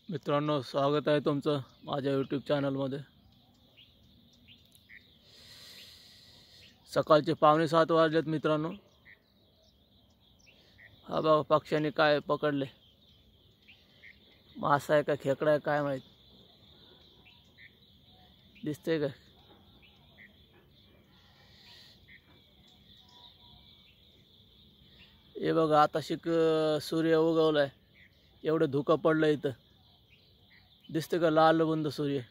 मित्रांनो, स्वागत आहे तुमचं माझ्या यूट्यूब चॅनलमध्ये। सकाळचे 6:45 वाजलेत मित्रांनो। हा बघा पक्ष्यांनी काय पकडले, मासा आहे का खेकडा आहे काय माहित, दिसतंय का? हे बघा आता सूर्य उगवलाय, एवढं धुकं पडलं इथं, दिसते का लाल बुंद सूर्य।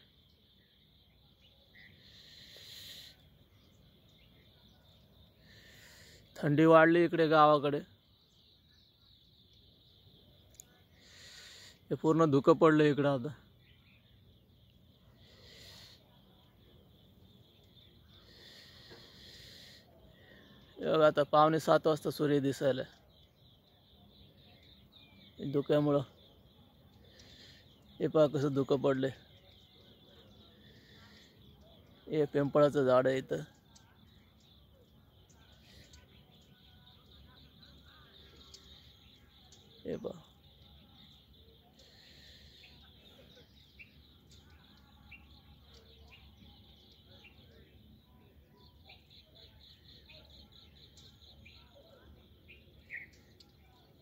थंडी वाढली इकडे गावाकडे, हे पूर्ण धुकं पडलं इकडं आता। आता 6:45 वाजता सूर्य दिसायला धुक्यामुळं। हे पहा कसं धुकं पडलंय। हे पिंपळाचं झाड आहे इथं, हे पहा।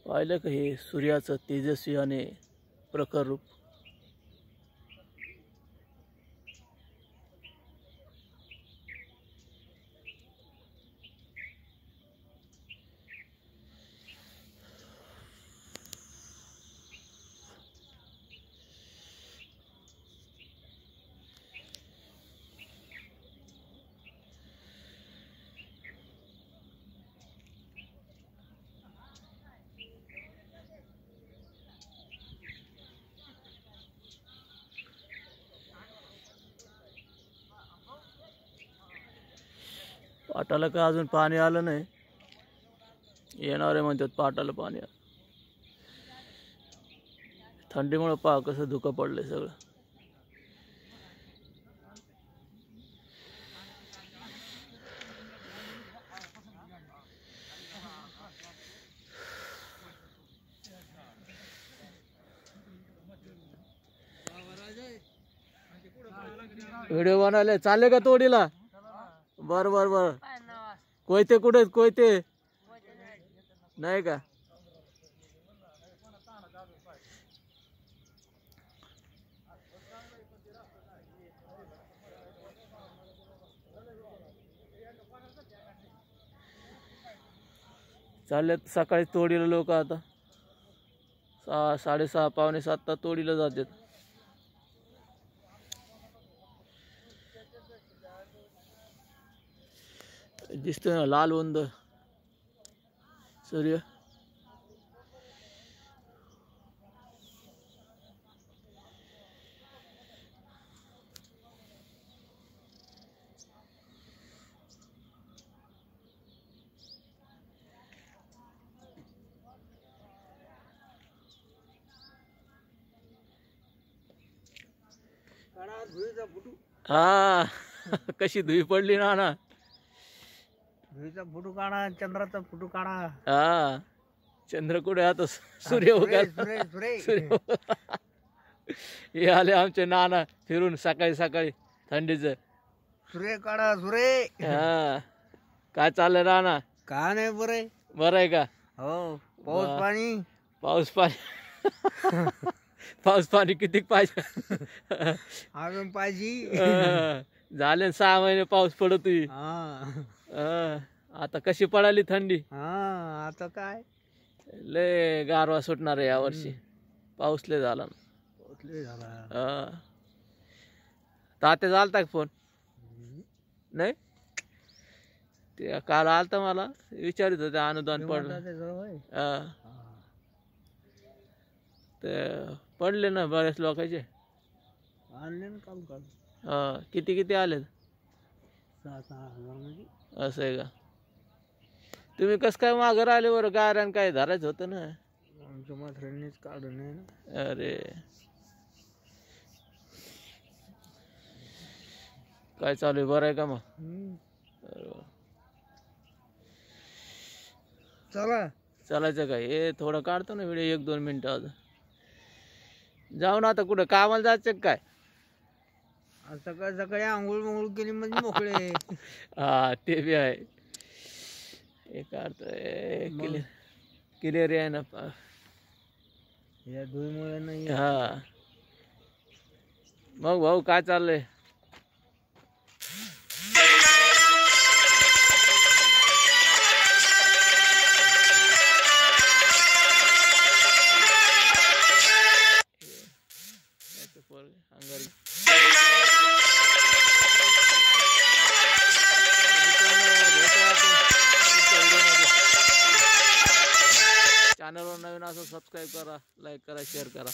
पाहिलं का हे सूर्याचं तेजस्वी आणि प्रखर रूप। पाटाला का अजून पाणी आलं नाही, येणार आहे म्हणतात पाटाला पाणी। थंडीमुळे पहा कसं धुकं पडलंय सगळं। व्हिडिओ बनायला चालले का तोडीला? बर बर बर। कोयते कुठे? कोयते नाही का? चालले सकाळी तोडीला लोक, आता 6, 6:30, 6:45 तोडीला जातात। दिसतोय ना लाल बुंद सूर्य। हा कशी धुई पडली ना। धुईचा फोटो काढा, चंद्राचा फोटो काढा। हा चंद्र कुठे? आता सूर्य सूर्य हे आले आमचे नाना फिरून सकाळी सकाळी थंडीचं। सूर्य काढा सूर्य। हा काय चाललंय नाना? का नाही बरं? बरं आहे का? हो। पाऊस पाणी? पाऊस पाणी पाऊस पाणी किती पाहिजे? अजून पाहिजे। झाले 6 महिने पाऊस पडतोय। हा आता कशी पडाली थंडी? हा आता काय लय गारवा सुटणार आहे यावर्षी, पाऊस लय झाला ना। तात्या झालता का फोन? नाही, ते काल आलता मला, विचारित होते अनुदान पडलं। ते पडले ना बऱ्याच लोकांचे, किती किती आले? 6,000 असं आहे का? तुम्ही कस काय माघार राहिले बरं? गाऱ्यान काय धरायचं होतं ना, आमच्या माथऱ्यांनीच काढून आहे। अरे काय चालू आहे? बरं आहे का मग? चला चालायचं काय? हे थोडं काढतो ना व्हिडिओ, 1-2 मिनिटं आज। जाऊ ना आता कुठं कामाला जायचं का काय? आज सकाळी सकाळी आंघोळ मंगोळ केली म्हणजे मोकळे. हा ते बी आहे. एक अर्थ मग क्लिअर आहे ना. या धुळीमुळे नाही. हा मग भाऊ काय चाललंय? अंगारी चॅनलवर नवीन असं सबस्क्राईब करा, लाईक करा, शेअर करा.